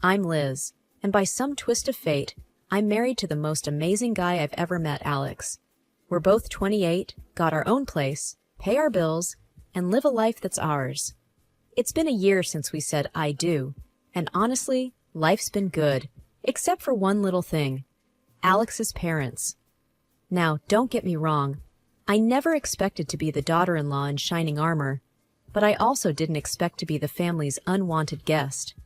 I'm Liz, and by some twist of fate, I'm married to the most amazing guy I've ever met, Alex. We're both 28, got our own place, pay our bills, and live a life that's ours. It's been a year since we said I do, and honestly, life's been good, except for one little thing: Alex's parents. Now, don't get me wrong, I never expected to be the daughter-in-law in shining armor, but I also didn't expect to be the family's unwanted guest.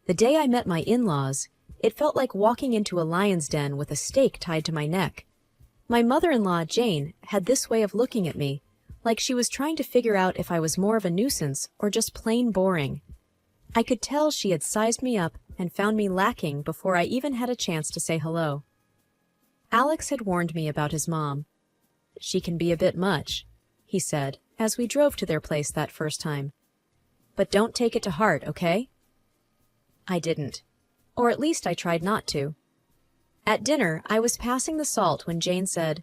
The day I met my in-laws, it felt like walking into a lion's den with a stake tied to my neck. My mother-in-law, Jane, had this way of looking at me, like she was trying to figure out if I was more of a nuisance or just plain boring. I could tell she had sized me up and found me lacking before I even had a chance to say hello. Alex had warned me about his mom. "She can be a bit much," he said, as we drove to their place that first time. "But don't take it to heart, okay?" I didn't. Or at least I tried not to. At dinner, I was passing the salt when Jane said,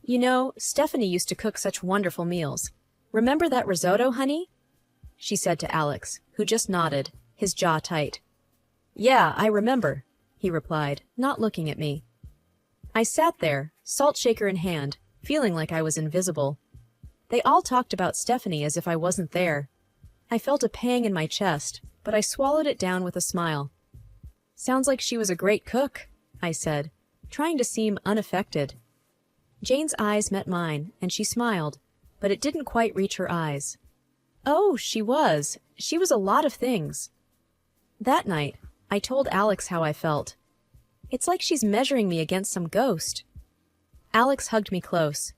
"You know, Stephanie used to cook such wonderful meals. Remember that risotto, honey?" she said to Alex, who just nodded, his jaw tight. "Yeah, I remember," he replied, not looking at me. I sat there, salt shaker in hand, feeling like I was invisible. They all talked about Stephanie as if I wasn't there. I felt a pang in my chest, but I swallowed it down with a smile. "Sounds like she was a great cook," I said, trying to seem unaffected. Jane's eyes met mine, and she smiled, but it didn't quite reach her eyes. "Oh, she was. She was a lot of things." That night, I told Alex how I felt. "It's like she's measuring me against some ghost." Alex hugged me close.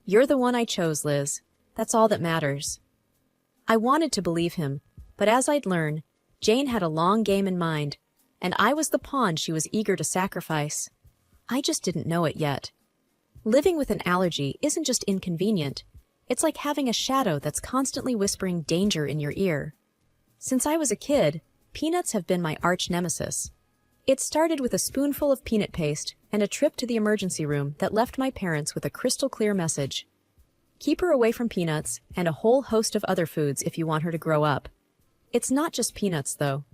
"You're the one I chose, Liz. That's all that matters." I wanted to believe him, but as I'd learn, Jane had a long game in mind, and I was the pawn she was eager to sacrifice. I just didn't know it yet. Living with an allergy isn't just inconvenient. It's like having a shadow that's constantly whispering danger in your ear. Since I was a kid, peanuts have been my arch nemesis. It started with a spoonful of peanut paste and a trip to the emergency room that left my parents with a crystal-clear message: keep her away from peanuts and a whole host of other foods if you want her to grow up. It's not just peanuts, though.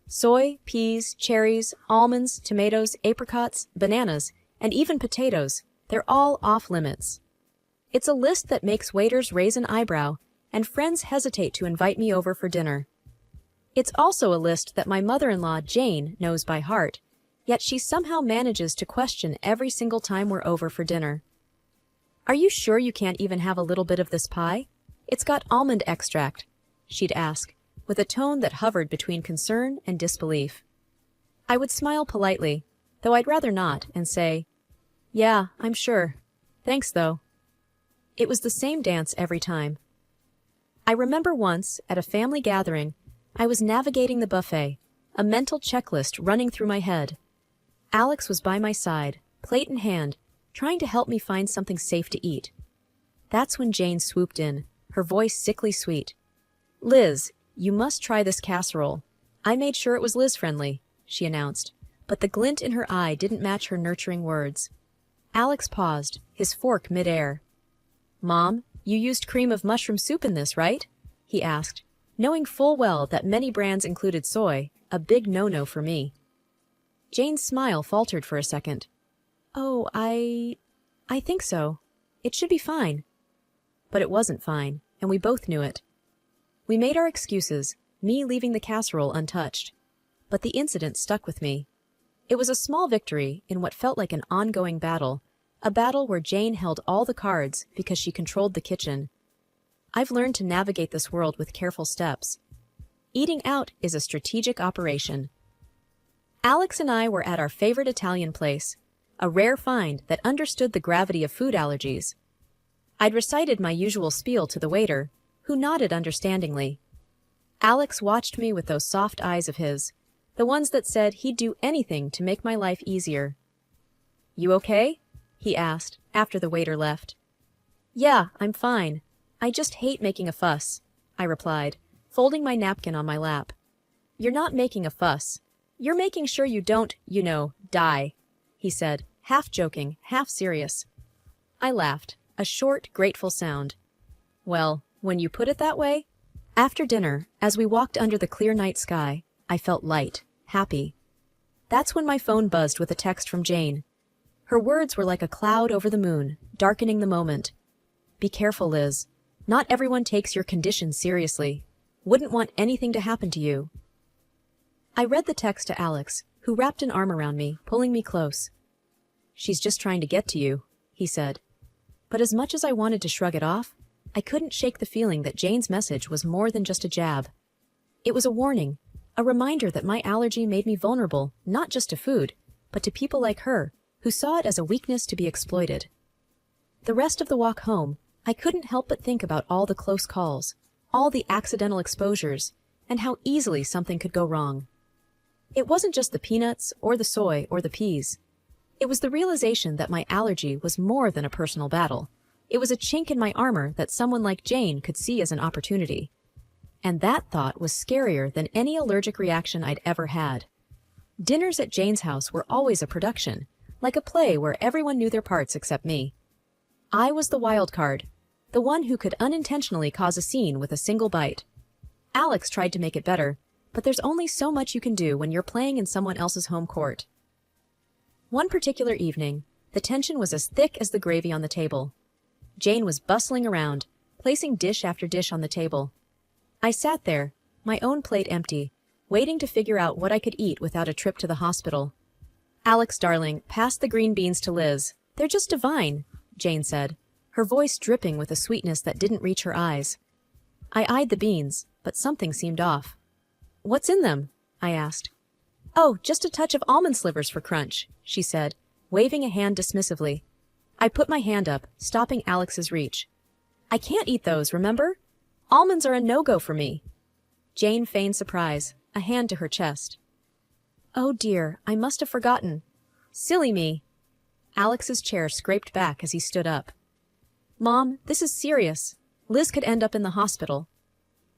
Soy, peas, cherries, almonds, tomatoes, apricots, bananas, and even potatoes, they're all off-limits. It's a list that makes waiters raise an eyebrow and friends hesitate to invite me over for dinner. It's also a list that my mother-in-law, Jane, knows by heart, yet she somehow manages to question every single time we're over for dinner. "Are you sure you can't even have a little bit of this pie? It's got almond extract," she'd ask, with a tone that hovered between concern and disbelief. I would smile politely, though I'd rather not, and say, "Yeah, I'm sure. Thanks, though." It was the same dance every time. I remember once, at a family gathering, I was navigating the buffet, a mental checklist running through my head. Alex was by my side, plate in hand, trying to help me find something safe to eat. That's when Jane swooped in, her voice sickly sweet. "Liz, you must try this casserole. I made sure it was Liz-friendly," she announced, but the glint in her eye didn't match her nurturing words. Alex paused, his fork mid-air. "Mom, you used cream of mushroom soup in this, right?" he asked, knowing full well that many brands included soy, a big no-no for me. Jane's smile faltered for a second. "Oh, I think so. It should be fine." But it wasn't fine, and we both knew it. We made our excuses, me leaving the casserole untouched. But the incident stuck with me. It was a small victory in what felt like an ongoing battle, a battle where Jane held all the cards because she controlled the kitchen. I've learned to navigate this world with careful steps. Eating out is a strategic operation. Alex and I were at our favorite Italian place, a rare find that understood the gravity of food allergies. I'd recited my usual spiel to the waiter, who nodded understandingly. Alex watched me with those soft eyes of his, the ones that said he'd do anything to make my life easier. "You okay?" he asked, after the waiter left. "Yeah, I'm fine. I just hate making a fuss," I replied, folding my napkin on my lap. "You're not making a fuss. You're making sure you don't, die," he said, half joking, half serious. I laughed, a short, grateful sound. "Well, when you put it that way." After dinner, as we walked under the clear night sky, I felt light, happy. That's when my phone buzzed with a text from Jane. Her words were like a cloud over the moon, darkening the moment. Be careful, Liz. Not everyone takes your condition seriously. Wouldn't want anything to happen to you. I read the text to Alex, who wrapped an arm around me, pulling me close. She's just trying to get to you, he said. But as much as I wanted to shrug it off, I couldn't shake the feeling that Jane's message was more than just a jab. It was a warning, a reminder that my allergy made me vulnerable, not just to food, but to people like her, who saw it as a weakness to be exploited. The rest of the walk home, I couldn't help but think about all the close calls, all the accidental exposures, and how easily something could go wrong. It wasn't just the peanuts, or the soy, or the peas. It was the realization that my allergy was more than a personal battle. It was a chink in my armor that someone like Jane could see as an opportunity. And that thought was scarier than any allergic reaction I'd ever had. Dinners at Jane's house were always a production, like a play where everyone knew their parts except me. I was the wild card, the one who could unintentionally cause a scene with a single bite. Alex tried to make it better, but there's only so much you can do when you're playing in someone else's home court. One particular evening, the tension was as thick as the gravy on the table. Jane was bustling around, placing dish after dish on the table. I sat there, my own plate empty, waiting to figure out what I could eat without a trip to the hospital. Alex, darling, pass the green beans to Liz. They're just divine, Jane said, her voice dripping with a sweetness that didn't reach her eyes. I eyed the beans, but something seemed off. What's in them? I asked. Oh, just a touch of almond slivers for crunch, she said, waving a hand dismissively. I put my hand up, stopping Alex's reach. I can't eat those, remember? Almonds are a no-go for me. Jane feigned surprise, a hand to her chest. Oh dear, I must have forgotten. Silly me. Alex's chair scraped back as he stood up. Mom, this is serious. Liz could end up in the hospital.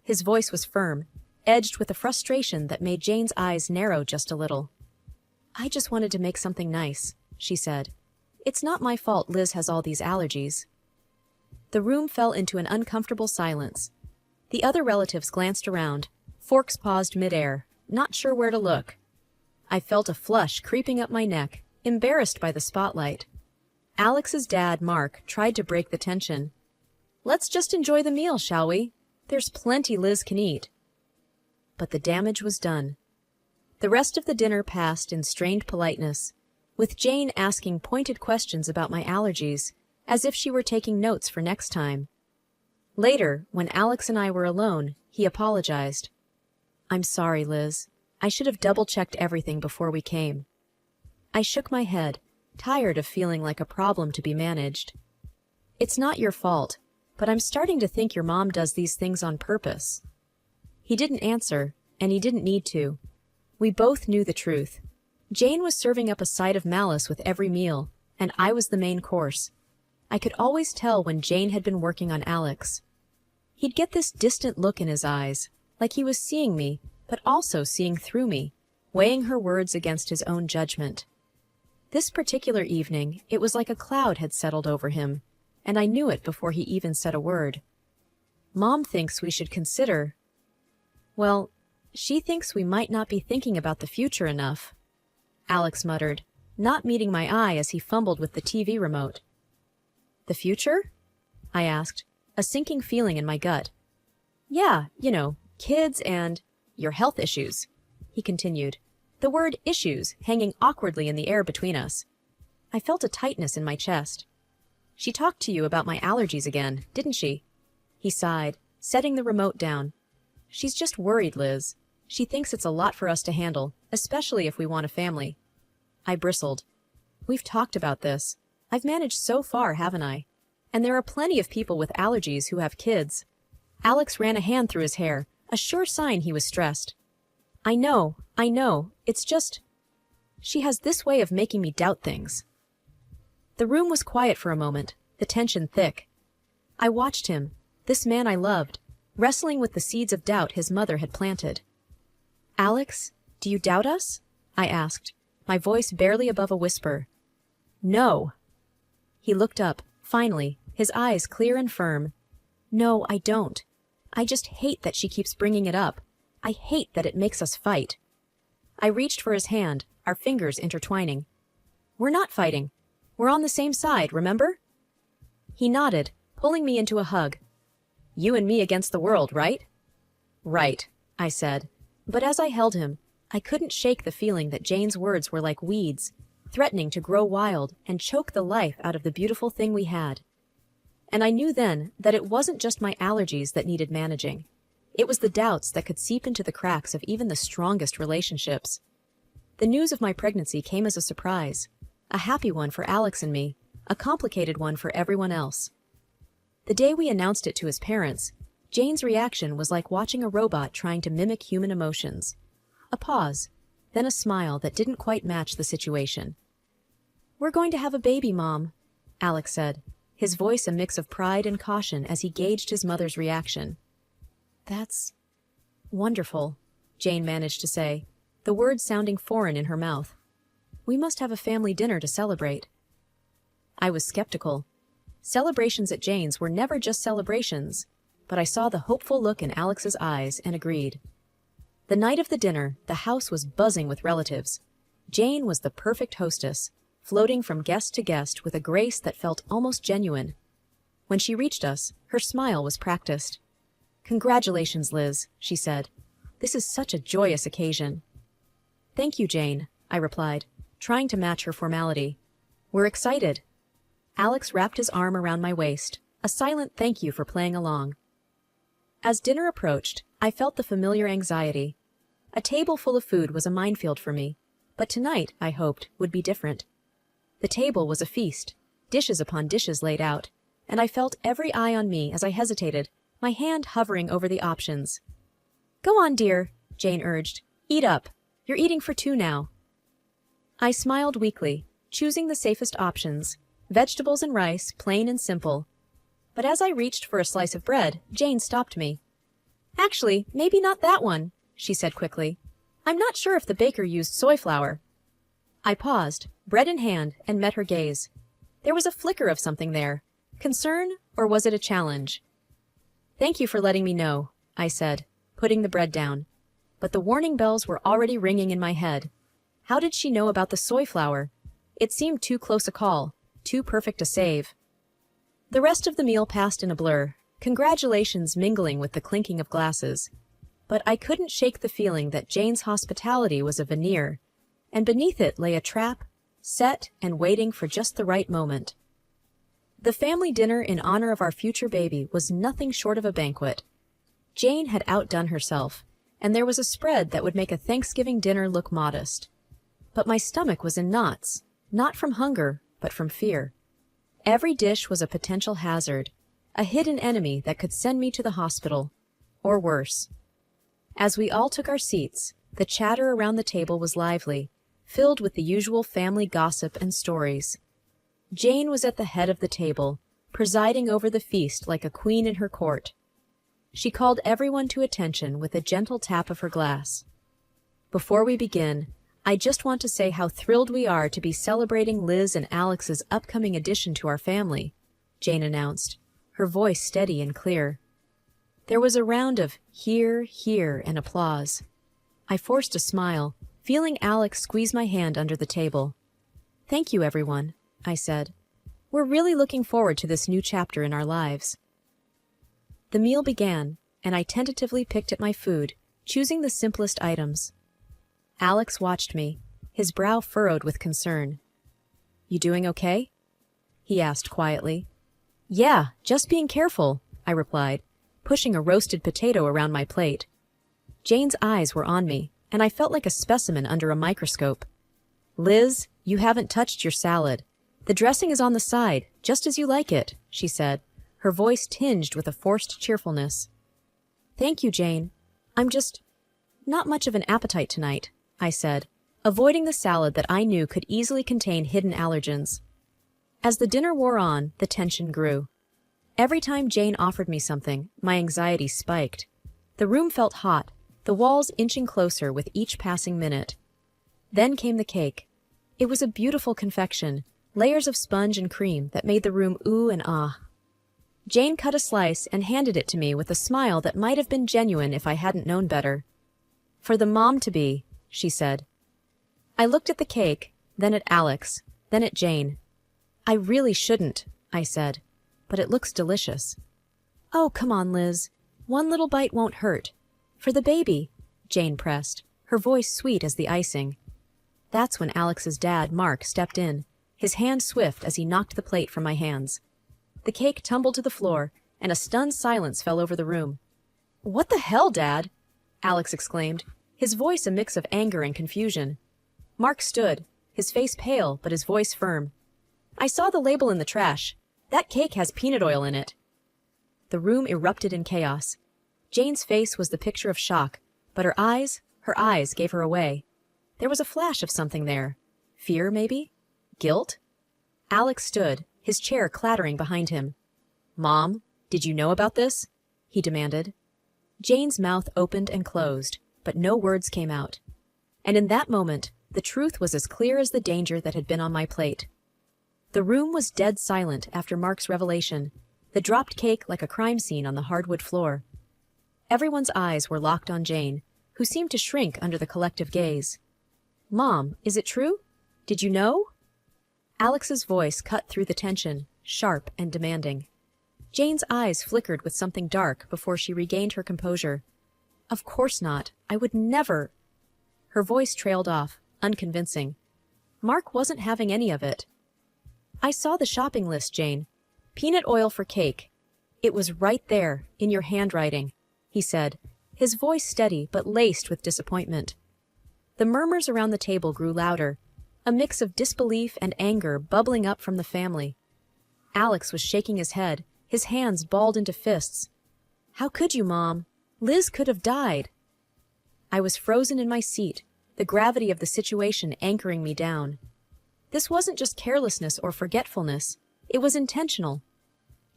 His voice was firm, edged with a frustration that made Jane's eyes narrow just a little. I just wanted to make something nice, she said. It's not my fault Liz has all these allergies. The room fell into an uncomfortable silence. The other relatives glanced around, forks paused midair, not sure where to look. I felt a flush creeping up my neck, embarrassed by the spotlight. Alex's dad, Mark, tried to break the tension. Let's just enjoy the meal, shall we? There's plenty Liz can eat. But the damage was done. The rest of the dinner passed in strained politeness, with Jane asking pointed questions about my allergies, as if she were taking notes for next time. Later, when Alex and I were alone, he apologized. I'm sorry, Liz. I should have double-checked everything before we came. I shook my head, tired of feeling like a problem to be managed. It's not your fault, but I'm starting to think your mom does these things on purpose. He didn't answer, and he didn't need to. We both knew the truth. Jane was serving up a side of malice with every meal, and I was the main course. I could always tell when Jane had been working on Alex. He'd get this distant look in his eyes, like he was seeing me, but also seeing through me, weighing her words against his own judgment. This particular evening, it was like a cloud had settled over him, and I knew it before he even said a word. Mom thinks we should consider... Well, she thinks we might not be thinking about the future enough, Alex muttered, not meeting my eye as he fumbled with the TV remote. The future? I asked, a sinking feeling in my gut. Yeah, kids and your health issues, he continued, the word issues hanging awkwardly in the air between us. I felt a tightness in my chest. She talked to you about my allergies again, didn't she? He sighed, setting the remote down. She's just worried, Liz. She thinks it's a lot for us to handle, especially if we want a family. I bristled. We've talked about this. I've managed so far, haven't I? And there are plenty of people with allergies who have kids. Alex ran a hand through his hair, a sure sign he was stressed. I know. It's just... She has this way of making me doubt things. The room was quiet for a moment, the tension thick. I watched him, this man I loved, wrestling with the seeds of doubt his mother had planted. Alex, do you doubt us? I asked, my voice barely above a whisper. No. He looked up, finally, his eyes clear and firm. No, I don't. I just hate that she keeps bringing it up. I hate that it makes us fight. I reached for his hand, our fingers intertwining. "We're not fighting. We're on the same side, remember?" He nodded, pulling me into a hug. "You and me against the world, right?" "Right," I said, but as I held him, I couldn't shake the feeling that Jane's words were like weeds, threatening to grow wild and choke the life out of the beautiful thing we had. And I knew then that it wasn't just my allergies that needed managing. It was the doubts that could seep into the cracks of even the strongest relationships. The news of my pregnancy came as a surprise, a happy one for Alex and me, a complicated one for everyone else. The day we announced it to his parents, Jane's reaction was like watching a robot trying to mimic human emotions. A pause, then a smile that didn't quite match the situation. "We're going to have a baby, Mom," Alex said, his voice a mix of pride and caution as he gauged his mother's reaction. "That's wonderful," Jane managed to say, the words sounding foreign in her mouth. "We must have a family dinner to celebrate." I was skeptical. Celebrations at Jane's were never just celebrations, but I saw the hopeful look in Alex's eyes and agreed. The night of the dinner, the house was buzzing with relatives. Jane was the perfect hostess, floating from guest to guest with a grace that felt almost genuine. When she reached us, her smile was practiced. "Congratulations, Liz," she said. "This is such a joyous occasion." "Thank you, Jane," I replied, trying to match her formality. "We're excited." Alex wrapped his arm around my waist, a silent thank you for playing along. As dinner approached, I felt the familiar anxiety. A table full of food was a minefield for me, but tonight, I hoped, would be different. The table was a feast, dishes upon dishes laid out, and I felt every eye on me as I hesitated, my hand hovering over the options. "Go on, dear," Jane urged. "Eat up. You're eating for two now." I smiled weakly, choosing the safest options, vegetables and rice, plain and simple. But as I reached for a slice of bread, Jane stopped me. "Actually, maybe not that one," she said quickly. "I'm not sure if the baker used soy flour." I paused, bread in hand, and met her gaze. There was a flicker of something there. Concern, or was it a challenge? "Thank you for letting me know," I said, putting the bread down. But the warning bells were already ringing in my head. How did she know about the soy flour? It seemed too close a call, too perfect a save. The rest of the meal passed in a blur, congratulations mingling with the clinking of glasses. But I couldn't shake the feeling that Jane's hospitality was a veneer, and beneath it lay a trap, set and waiting for just the right moment. The family dinner in honor of our future baby was nothing short of a banquet. Jane had outdone herself, and there was a spread that would make a Thanksgiving dinner look modest. But my stomach was in knots, not from hunger, but from fear. Every dish was a potential hazard, a hidden enemy that could send me to the hospital, or worse. As we all took our seats, the chatter around the table was lively, filled with the usual family gossip and stories. Jane was at the head of the table, presiding over the feast like a queen in her court. She called everyone to attention with a gentle tap of her glass. "Before we begin, I just want to say how thrilled we are to be celebrating Liz and Alex's upcoming addition to our family," Jane announced, her voice steady and clear. There was a round of hear, hear, and applause. I forced a smile, feeling Alex squeeze my hand under the table. "Thank you, everyone," I said. "We're really looking forward to this new chapter in our lives." The meal began, and I tentatively picked at my food, choosing the simplest items. Alex watched me, his brow furrowed with concern. "You doing okay?" he asked quietly. "Yeah, just being careful," I replied, pushing a roasted potato around my plate. Jane's eyes were on me, and I felt like a specimen under a microscope. "Liz, you haven't touched your salad. The dressing is on the side, just as you like it," she said, her voice tinged with a forced cheerfulness. "Thank you, Jane. I'm just not much of an appetite tonight," I said, avoiding the salad that I knew could easily contain hidden allergens. As the dinner wore on, the tension grew. Every time Jane offered me something, my anxiety spiked. The room felt hot, the walls inching closer with each passing minute. Then came the cake. It was a beautiful confection, layers of sponge and cream that made the room ooh and ah. Jane cut a slice and handed it to me with a smile that might have been genuine if I hadn't known better. For the mom-to-be, she said. I looked at the cake, then at Alex, then at Jane. I really shouldn't, I said, but it looks delicious. Oh, come on, Liz. One little bite won't hurt. For the baby, Jane pressed, her voice sweet as the icing. That's when Alex's dad, Mark, stepped in, his hand swift as he knocked the plate from my hands. The cake tumbled to the floor, and a stunned silence fell over the room. What the hell, Dad? Alex exclaimed, his voice a mix of anger and confusion. Mark stood, his face pale but his voice firm. I saw the label in the trash. That cake has peanut oil in it. The room erupted in chaos. Jane's face was the picture of shock, but her eyes gave her away. There was a flash of something there. Fear, maybe? Guilt? Alex stood, his chair clattering behind him. Mom, did you know about this? He demanded. Jane's mouth opened and closed, but no words came out. And in that moment, the truth was as clear as the danger that had been on my plate. The room was dead silent after Mark's revelation, the dropped cake like a crime scene on the hardwood floor. Everyone's eyes were locked on Jane, who seemed to shrink under the collective gaze. Mom, is it true? Did you know? Alex's voice cut through the tension, sharp and demanding. Jane's eyes flickered with something dark before she regained her composure. Of course not. I would never. Her voice trailed off, unconvincing. Mark wasn't having any of it. I saw the shopping list, Jane. Peanut oil for cake. It was right there, in your handwriting, he said, his voice steady but laced with disappointment. The murmurs around the table grew louder, a mix of disbelief and anger bubbling up from the family. Alex was shaking his head, his hands balled into fists. How could you, Mom? Liz could have died. I was frozen in my seat, the gravity of the situation anchoring me down. This wasn't just carelessness or forgetfulness. It was intentional.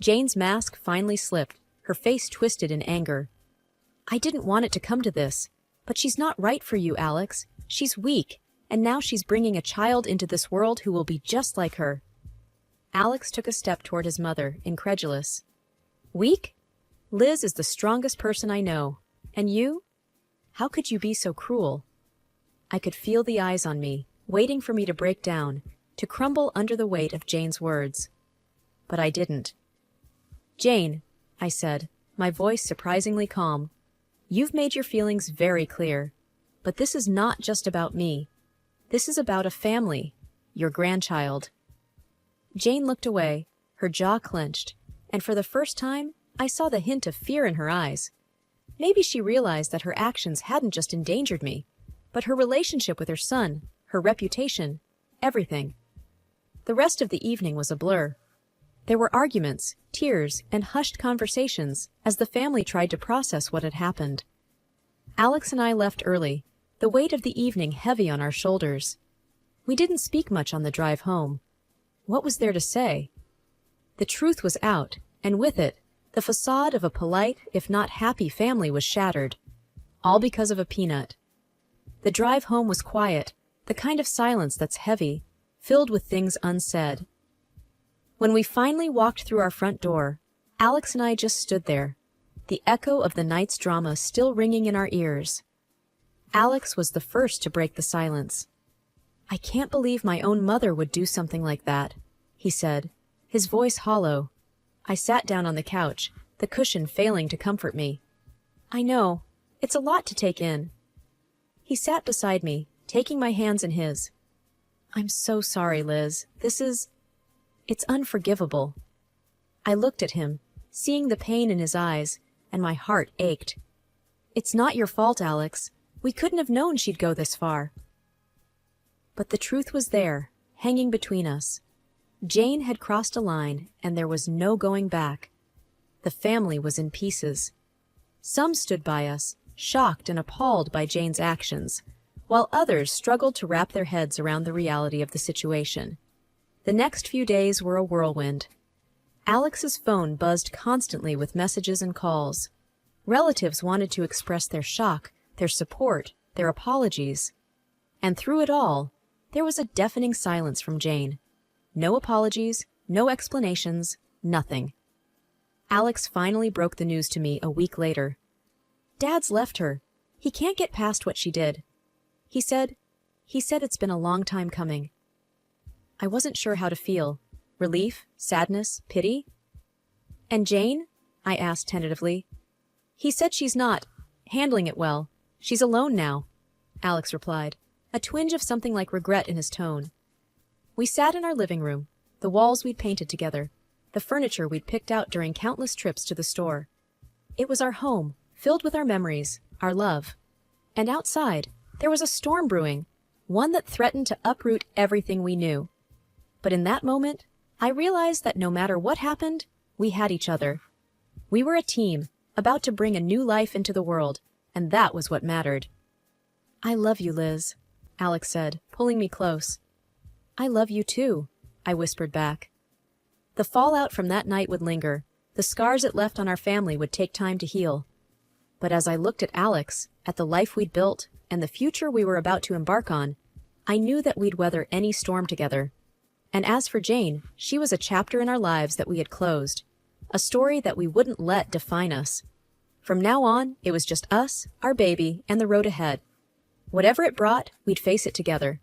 Jane's mask finally slipped, her face twisted in anger. I didn't want it to come to this, but she's not right for you, Alex. She's weak, and now she's bringing a child into this world who will be just like her. Alex took a step toward his mother, incredulous. Weak? Liz is the strongest person I know. And you? How could you be so cruel? I could feel the eyes on me, waiting for me to break down, to crumble under the weight of Jane's words. But I didn't. Jane, I said, my voice surprisingly calm, you've made your feelings very clear. But this is not just about me. This is about a family, your grandchild. Jane looked away, her jaw clenched, and for the first time, I saw the hint of fear in her eyes. Maybe she realized that her actions hadn't just endangered me, but her relationship with her son, her reputation, everything. The rest of the evening was a blur. There were arguments, tears, and hushed conversations as the family tried to process what had happened. Alex and I left early, the weight of the evening heavy on our shoulders. We didn't speak much on the drive home. What was there to say? The truth was out, and with it, the facade of a polite, if not happy family was shattered. All because of a peanut. The drive home was quiet, the kind of silence that's heavy, filled with things unsaid. When we finally walked through our front door, Alex and I just stood there, the echo of the night's drama still ringing in our ears. Alex was the first to break the silence. I can't believe my own mother would do something like that, he said, his voice hollow. I sat down on the couch, the cushion failing to comfort me. I know, it's a lot to take in. He sat beside me, taking my hands in his. I'm so sorry, Liz. It's unforgivable. I looked at him, seeing the pain in his eyes, and my heart ached. It's not your fault, Alex. We couldn't have known she'd go this far. But the truth was there, hanging between us. Jane had crossed a line, and there was no going back. The family was in pieces. Some stood by us, shocked and appalled by Jane's actions, while others struggled to wrap their heads around the reality of the situation. The next few days were a whirlwind. Alex's phone buzzed constantly with messages and calls. Relatives wanted to express their shock, their support, their apologies. And through it all, there was a deafening silence from Jane. No apologies, no explanations, nothing. Alex finally broke the news to me a week later. Dad's left her. He can't get past what she did. He said it's been a long time coming. I wasn't sure how to feel. Relief, sadness, pity? And Jane? I asked tentatively. He said she's not handling it well. She's alone now, Alex replied, a twinge of something like regret in his tone. We sat in our living room, the walls we'd painted together, the furniture we'd picked out during countless trips to the store. It was our home, filled with our memories, our love. And outside, there was a storm brewing, one that threatened to uproot everything we knew. But in that moment, I realized that no matter what happened, we had each other. We were a team, about to bring a new life into the world, and that was what mattered. I love you, Liz, Alex said, pulling me close. I love you too, I whispered back. The fallout from that night would linger. The scars it left on our family would take time to heal. But as I looked at Alex, at the life we'd built, and the future we were about to embark on, I knew that we'd weather any storm together. And as for Jane, she was a chapter in our lives that we had closed, a story that we wouldn't let define us. From now on, it was just us, our baby, and the road ahead. Whatever it brought, we'd face it together.